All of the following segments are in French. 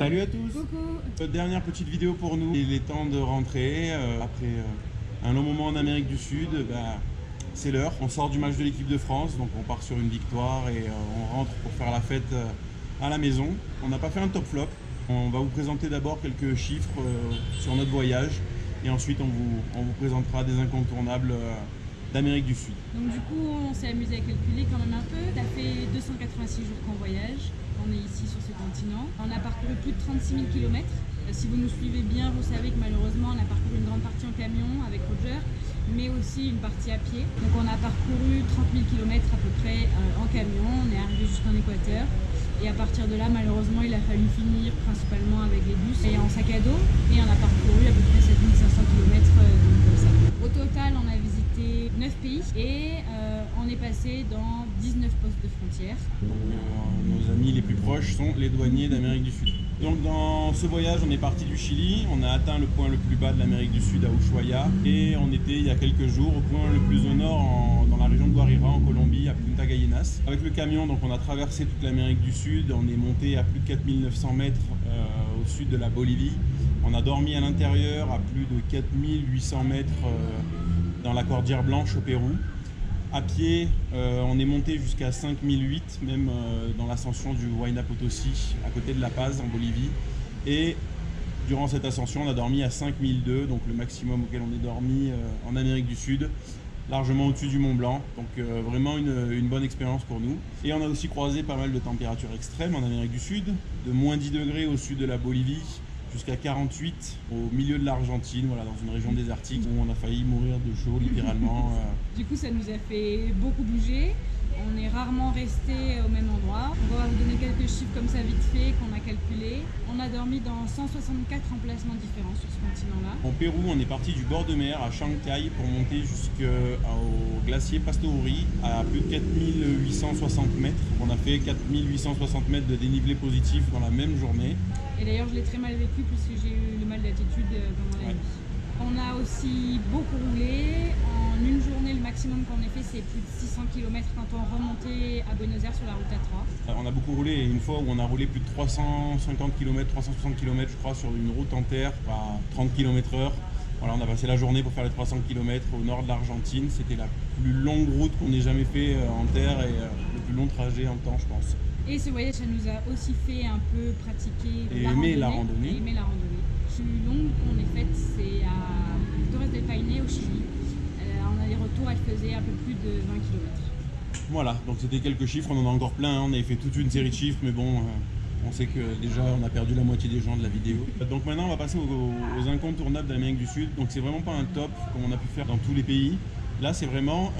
Salut à tous. Coucou. Dernière petite vidéo pour nous. Il est temps de rentrer. Après un long moment en Amérique du Sud, c'est l'heure. On sort du match de l'équipe de France, donc on part sur une victoire et on rentre pour faire la fête à la maison. On n'a pas fait un top flop. On va vous présenter d'abord quelques chiffres sur notre voyage et ensuite on vous présentera des incontournables d'Amérique du Sud. Donc du coup, on s'est amusé à calculer quand même un peu. Ça fait 286 jours qu'on voyage. On est ici sur ce continent. On a parcouru plus de 36 000 km. Si vous nous suivez bien, vous savez que malheureusement, on a parcouru une grande partie en camion avec Roger, mais aussi une partie à pied. Donc on a parcouru 30 000 km à peu près en camion. On est arrivé jusqu'en Équateur. Et à partir de là, malheureusement, il a fallu finir principalement avec les bus et en sac à dos. Et on a parcouru à peu près 7500 km comme ça. Au total, on a visité 9 pays et on est passé dans 19 postes de frontières. Nos amis les plus proches sont les douaniers d'Amérique du Sud. Donc dans ce voyage, on est parti du Chili, on a atteint le point le plus bas de l'Amérique du Sud à Ushuaia et on était il y a quelques jours au point le plus au nord dans la région de Guarira en Colombie, à Punta Gallinas. Avec le camion, donc on a traversé toute l'Amérique du Sud, on est monté à plus de 4900 mètres au sud de la Bolivie. On a dormi à l'intérieur à plus de 4800 mètres dans la Cordillère Blanche au Pérou. À pied, on est monté jusqu'à 5008, même dans l'ascension du Huayna Potosí, à côté de La Paz, en Bolivie. Et durant cette ascension, on a dormi à 5002, donc le maximum auquel on est dormi en Amérique du Sud, largement au-dessus du Mont Blanc. Donc vraiment une bonne expérience pour nous. Et on a aussi croisé pas mal de températures extrêmes en Amérique du Sud, de moins 10 degrés au sud de la Bolivie, jusqu'à 48 au milieu de l'Argentine, voilà, dans une région désertique où on a failli mourir de chaud, littéralement. Du coup, ça nous a fait beaucoup bouger. On est rarement resté au même endroit. On va vous donner quelques chiffres comme ça vite fait qu'on a calculé. On a dormi dans 164 emplacements différents sur ce continent-là. Au Pérou, on est parti du bord de mer à Chancay pour monter jusqu'au glacier Pastoruri à plus de 4860 mètres. On a fait 4860 mètres de dénivelé positif dans la même journée. Et d'ailleurs, je l'ai très mal vécu puisque j'ai eu le mal d'altitude pendant la nuit. On a aussi beaucoup roulé. En une journée, le maximum qu'on ait fait, c'est plus de 600 km quand on remontait à Buenos Aires sur la route A3. On a beaucoup roulé, et une fois où on a roulé plus de 350 km, 360 km, je crois, sur une route en terre à 30 km/h. Voilà, on a passé la journée pour faire les 300 km au nord de l'Argentine. C'était la plus longue route qu'on ait jamais fait en terre et le plus long trajet en temps, je pense. Et ce voyage, ça nous a aussi fait un peu pratiquer la randonnée. Aimer la randonnée. La plus longue qu'on ait faite, c'est à Torres del Paine au Chili. En aller-retour, elle faisait un peu plus de 20 km. Voilà, donc c'était quelques chiffres, on en a encore plein, on avait fait toute une série de chiffres, mais bon, on sait que déjà on a perdu la moitié des gens de la vidéo. Donc maintenant on va passer aux incontournables d'Amérique du Sud. Donc c'est vraiment pas un top comme on a pu faire dans tous les pays. Là c'est vraiment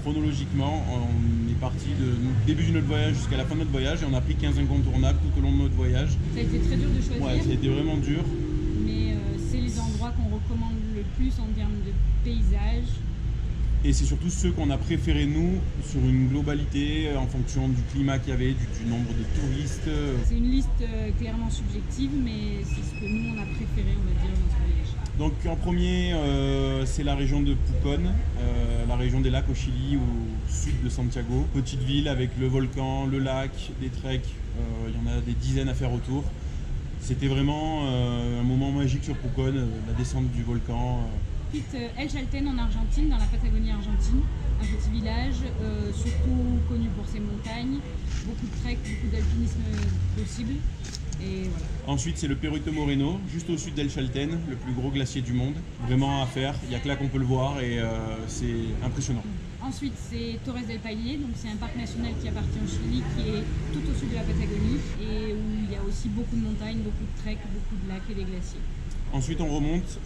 chronologiquement, on est parti du début de notre voyage jusqu'à la fin de notre voyage et on a pris 15 incontournables tout au long de notre voyage. Ça a été très dur de choisir. Ouais, ça a été vraiment dur. Mais c'est les endroits qu'on recommande le plus en termes de paysage. Et c'est surtout ceux qu'on a préférés nous sur une globalité en fonction du climat qu'il y avait, du nombre de touristes. C'est une liste clairement subjective, mais c'est ce que nous on a préféré, on va dire, dans ce voyage. Donc en premier, c'est la région de Pucón, la région des lacs au Chili, au sud de Santiago. Petite ville avec le volcan, le lac, des treks, il y en a des dizaines à faire autour. C'était vraiment un moment magique sur Pucón, la descente du volcan. Ensuite, El Chaltén en Argentine, dans la Patagonie argentine, un petit village, surtout connu pour ses montagnes, beaucoup de treks, beaucoup d'alpinisme possible. Et voilà. Ensuite, c'est le Perito Moreno, juste au sud d'El Chaltén, le plus gros glacier du monde. Vraiment à faire, il n'y a que là qu'on peut le voir et c'est impressionnant. Ensuite, c'est Torres del Paine, donc c'est un parc national qui appartient au Chili, qui est tout au sud de la Patagonie et où il y a aussi beaucoup de montagnes, beaucoup de treks, beaucoup de lacs et des glaciers. Ensuite, on remonte.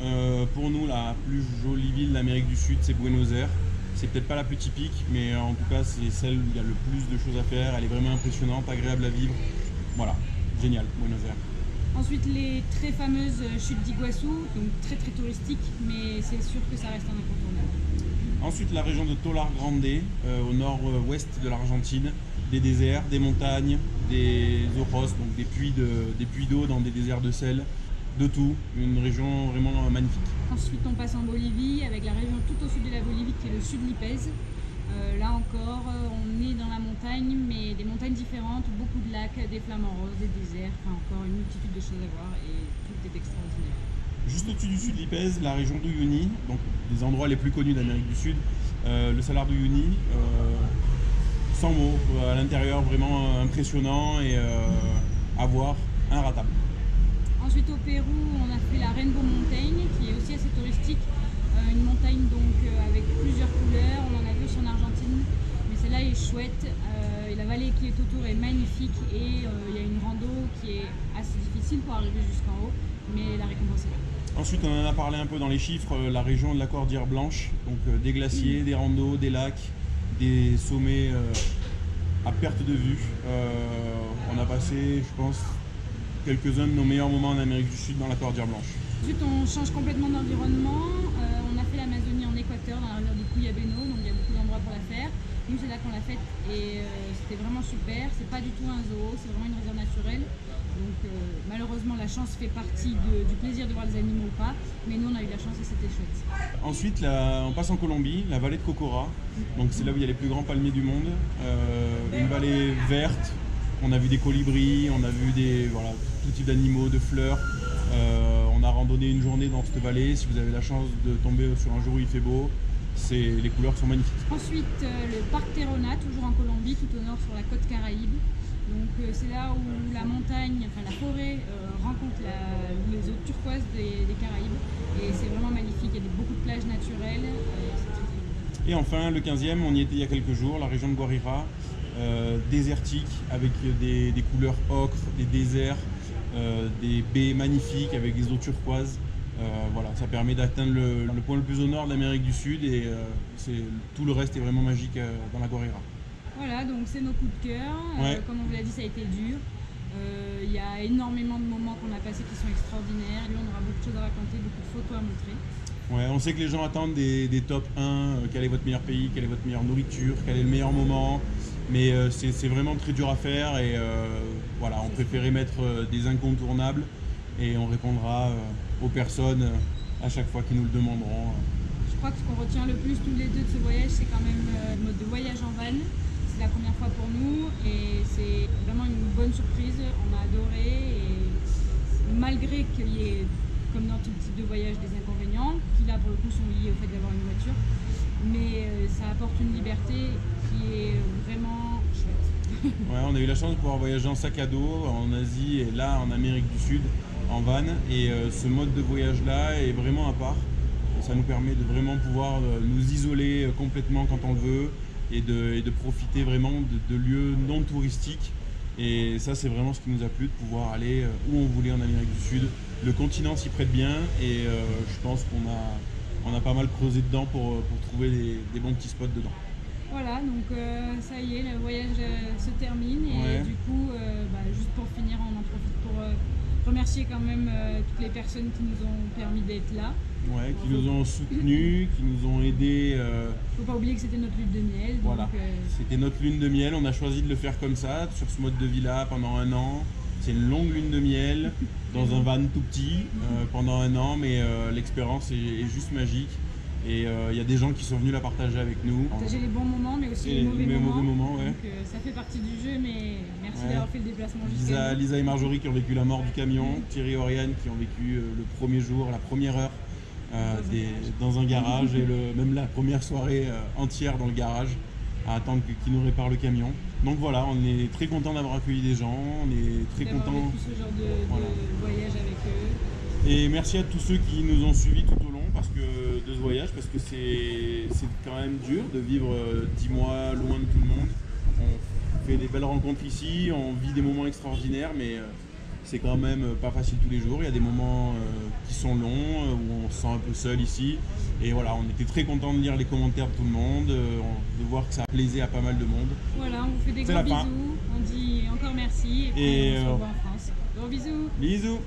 Pour nous, la plus jolie ville d'Amérique du Sud, c'est Buenos Aires. C'est peut-être pas la plus typique, mais en tout cas, c'est celle où il y a le plus de choses à faire. Elle est vraiment impressionnante, agréable à vivre. Voilà, génial, Buenos Aires. Ensuite, les très fameuses chutes d'Iguassou, donc très très touristiques, mais c'est sûr que ça reste un incontournable. Ensuite, la région de Tolar Grande, au nord-ouest de l'Argentine. Des déserts, des montagnes, des ojos, donc des puits d'eau dans des déserts de sel. De tout, une région vraiment magnifique. Ensuite, on passe en Bolivie avec la région tout au sud de la Bolivie qui est le sud Lipèze. Là encore, on est dans la montagne, mais des montagnes différentes, beaucoup de lacs, des flamants roses, des déserts, enfin encore une multitude de des choses à voir et tout est extraordinaire. Juste au-dessus du sud Lipez, la région d'Uyuni, donc des endroits les plus connus d'Amérique du Sud, le Salar d'Uyuni, sans mots, à l'intérieur vraiment impressionnant et à voir, inratable. Ensuite au Pérou, on a fait la Rainbow Mountain qui est aussi assez touristique, une montagne donc avec plusieurs couleurs, on en a vu aussi en Argentine, mais celle-là est chouette, et la vallée qui est autour est magnifique et il y a une rando qui est assez difficile pour arriver jusqu'en haut, mais la récompense est là. Ensuite, on en a parlé un peu dans les chiffres, la région de la Cordillère Blanche, donc des glaciers, des randos, des lacs, des sommets à perte de vue. On a passé, je pense, quelques-uns de nos meilleurs moments en Amérique du Sud dans la Cordillère Blanche. Ensuite, on change complètement d'environnement. On a fait l'Amazonie en Équateur, dans la rivière du Cuyabeno, donc il y a beaucoup d'endroits pour la faire. Nous, c'est là qu'on l'a faite et c'était vraiment super. C'est pas du tout un zoo, c'est vraiment une réserve naturelle. Donc malheureusement, la chance fait partie du plaisir de voir les animaux ou pas, mais nous, on a eu la chance et c'était chouette. Ensuite, on passe en Colombie, la vallée de Cocora. Donc c'est là où il y a les plus grands palmiers du monde. Une vallée verte. On a vu des colibris, on a vu tout type d'animaux, de fleurs. On a randonné une journée dans cette vallée. Si vous avez la chance de tomber sur un jour où il fait beau, les couleurs sont magnifiques. Ensuite, le parc Terrona, toujours en Colombie, tout au nord sur la côte Caraïbe. Donc c'est là où la montagne, enfin la forêt rencontre les eaux turquoises des Caraïbes. Et c'est vraiment magnifique, il y a beaucoup de plages naturelles. C'est très, très beau. Et enfin, le 15e, on y était il y a quelques jours, la région de Guarira. Désertique avec des couleurs ocre, des déserts, des baies magnifiques avec des eaux turquoises. Voilà, ça permet d'atteindre le point le plus au nord de l'Amérique du Sud et tout le reste est vraiment magique dans la Guarira. Voilà, donc c'est nos coups de cœur. Ouais. Comme on vous l'a dit, ça a été dur. Il y a énormément de moments qu'on a passés qui sont extraordinaires. Lui, on aura beaucoup de choses à raconter, beaucoup de photos à montrer. Ouais, on sait que les gens attendent des top 1, quel est votre meilleur pays, quelle est votre meilleure nourriture, quel est le meilleur moment. Mais c'est vraiment très dur à faire et voilà, on préférait mettre des incontournables et on répondra aux personnes à chaque fois qui nous le demanderont. Je crois que ce qu'on retient le plus tous les deux de ce voyage, c'est quand même le mode de voyage en van. C'est la première fois pour nous et c'est vraiment une bonne surprise. On a adoré et malgré qu'il y ait, comme dans tout type de voyage, des inconvénients, qui là pour le coup sont liés au fait d'avoir une voiture, mais ça apporte une liberté qui est vraiment chouette. Ouais, on a eu la chance de pouvoir voyager en sac à dos en Asie et là en Amérique du Sud en van et ce mode de voyage là est vraiment à part. Ça nous permet de vraiment pouvoir nous isoler complètement quand on le veut et de profiter vraiment de lieux non touristiques. Et ça, c'est vraiment ce qui nous a plu, de pouvoir aller où on voulait en Amérique du Sud. Le continent s'y prête bien et je pense qu'on a pas mal creusé dedans pour trouver des bons petits spots dedans. Voilà, donc ça y est, le voyage se termine et Ouais. du coup, juste pour finir, on en profite pour remercier quand même toutes les personnes qui nous ont permis d'être là. Ouais, qui nous ont soutenus, qui nous ont aidés. Faut pas oublier que c'était notre lune de miel. Donc, Voilà, c'était notre lune de miel. On a choisi de le faire comme ça, sur ce mode de vie-là, pendant un an. C'est une longue lune de miel, dans un van tout petit, pendant un an, mais l'expérience est juste magique. Et il y a des gens qui sont venus la partager avec nous. partager les bons moments, mais aussi Et les mauvais moments. Ouais. Donc ça fait partie du jeu, mais merci Ouais. d'avoir fait le déplacement jusqu'à nous. Lisa et Marjorie qui ont vécu la mort du camion, Thierry et Oriane qui ont vécu le premier jour, la première heure dans un garage et même la première soirée entière dans le garage à attendre qu'ils nous réparent le camion. Donc voilà, on est très content d'avoir accueilli des gens, on est très D'avoir content. vécu ce genre de Voilà. voyage avec eux. Et merci à tous ceux qui nous ont suivis tout au long de ce voyage, parce que c'est quand même dur de vivre 10 mois loin de tout le monde. On fait des belles rencontres ici, on vit des moments extraordinaires, mais c'est quand même pas facile tous les jours. Il y a des moments qui sont longs, où on se sent un peu seul ici. Et voilà, on était très contents de lire les commentaires de tout le monde, de voir que ça plaisait à pas mal de monde. Voilà, on vous fait des C'est gros la fin. bisous. On dit encore merci et puis Et on se revoit en France. Gros bisous. Bisous!